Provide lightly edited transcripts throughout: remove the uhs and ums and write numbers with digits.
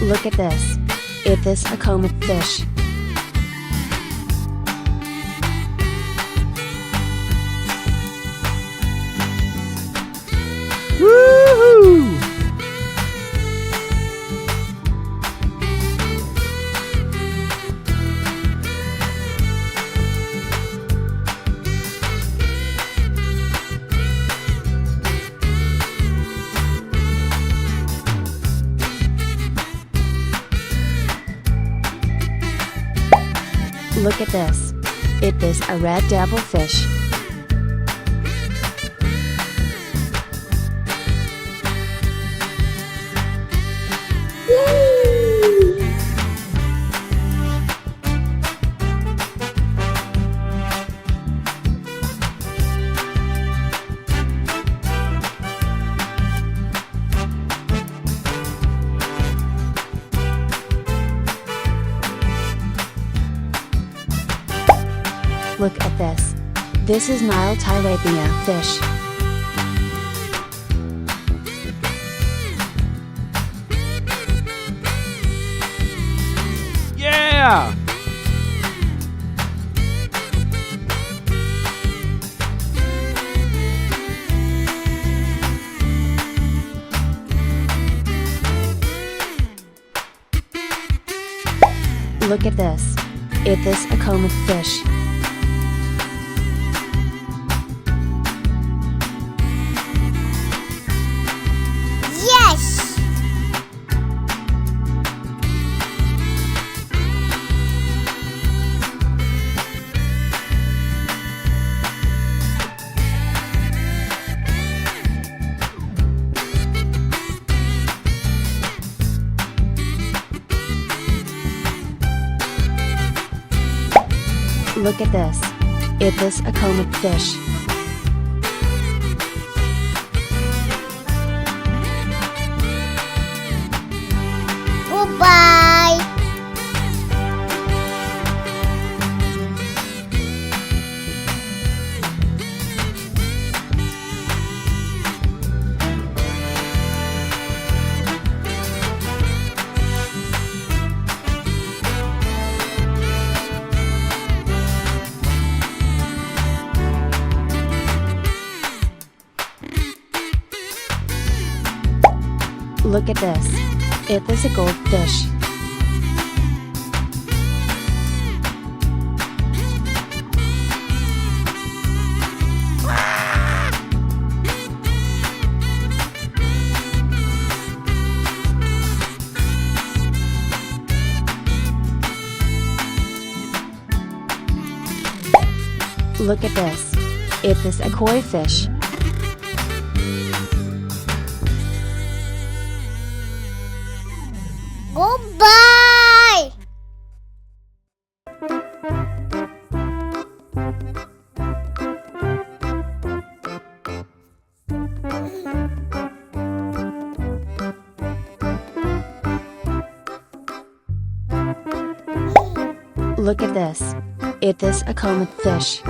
Look at this. Is this a common fish? Woohoo! Look at this. Is this a red devilfish? Look at this. This is Nile tilapia fish. Yeah! Look at this. Is this a common fish? Yes! Look at this. Is this a common fish? Goodbye! Look at this. Is this a goldfish? Look at this. Is this a koi fish? Goodbye! Look at this. Is this a common fish?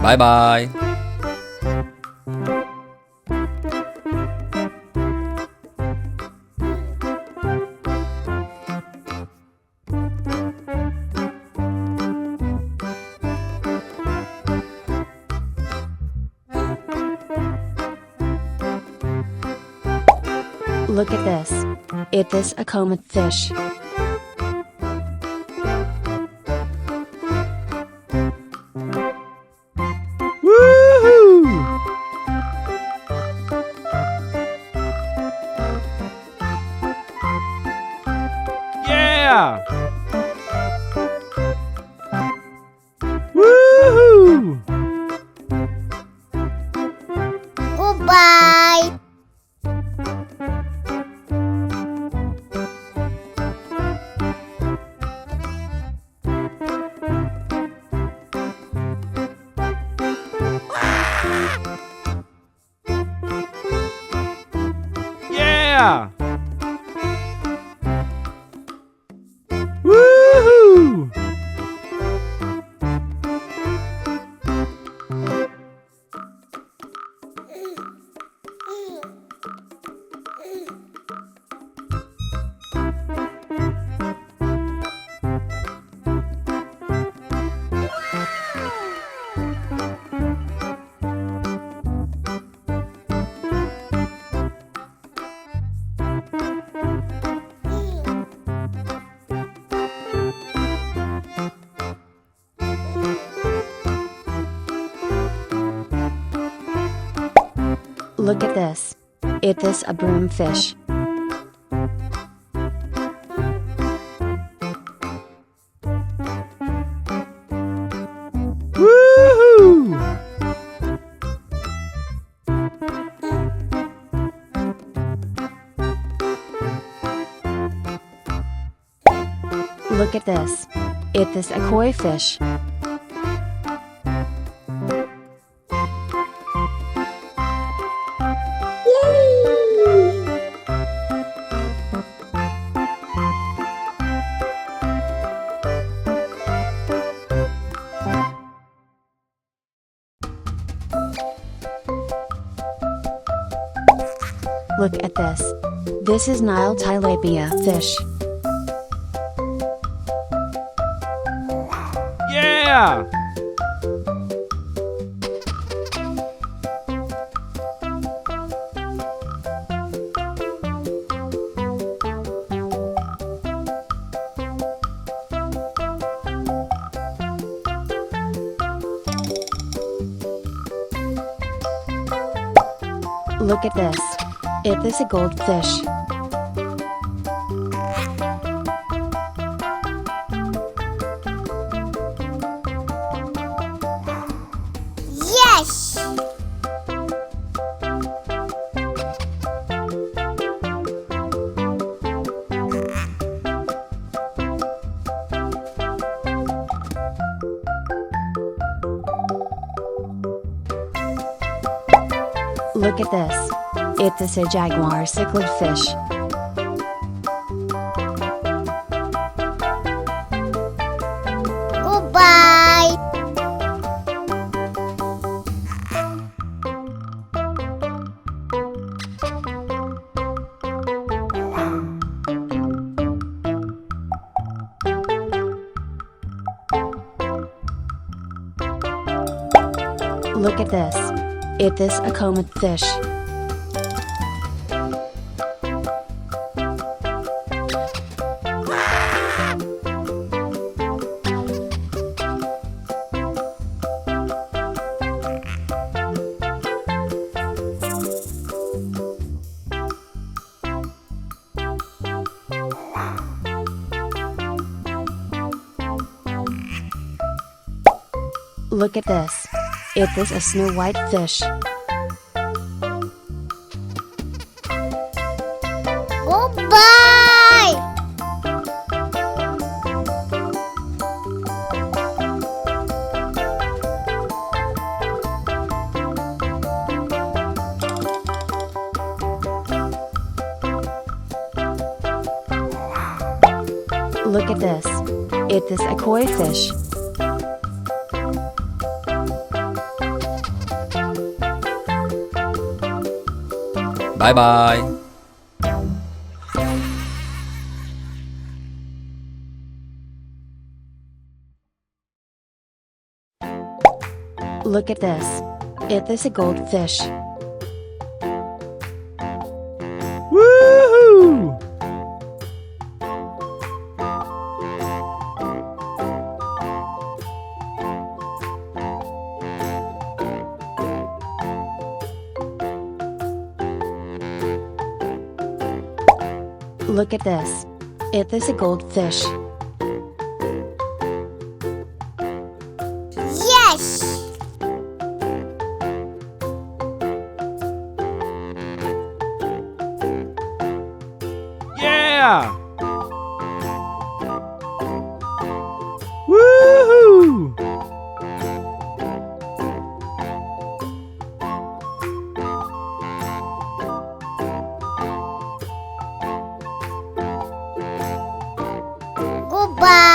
Bye bye. Look at this. Is this a common fish? Woohoo! Yeah! Woohoo! Look at this. It is a broomfish. Woohoo! Look at this. It is a koi fish. Look at this. This is Nile tilapia fish. Yeah! Look at this. It is a goldfish. Yes! Look at this. It is a jaguar cichlid fish. Goodbye! Look at this. It is a comet fish. Look at this. It is a snow white fish. Goodbye! Look at this. It is a koi fish. Bye bye. Look at this. It is a goldfish. Woohoo! Look at this. It is a goldfish. Yes! Yeah! Woohoo! Goodbye!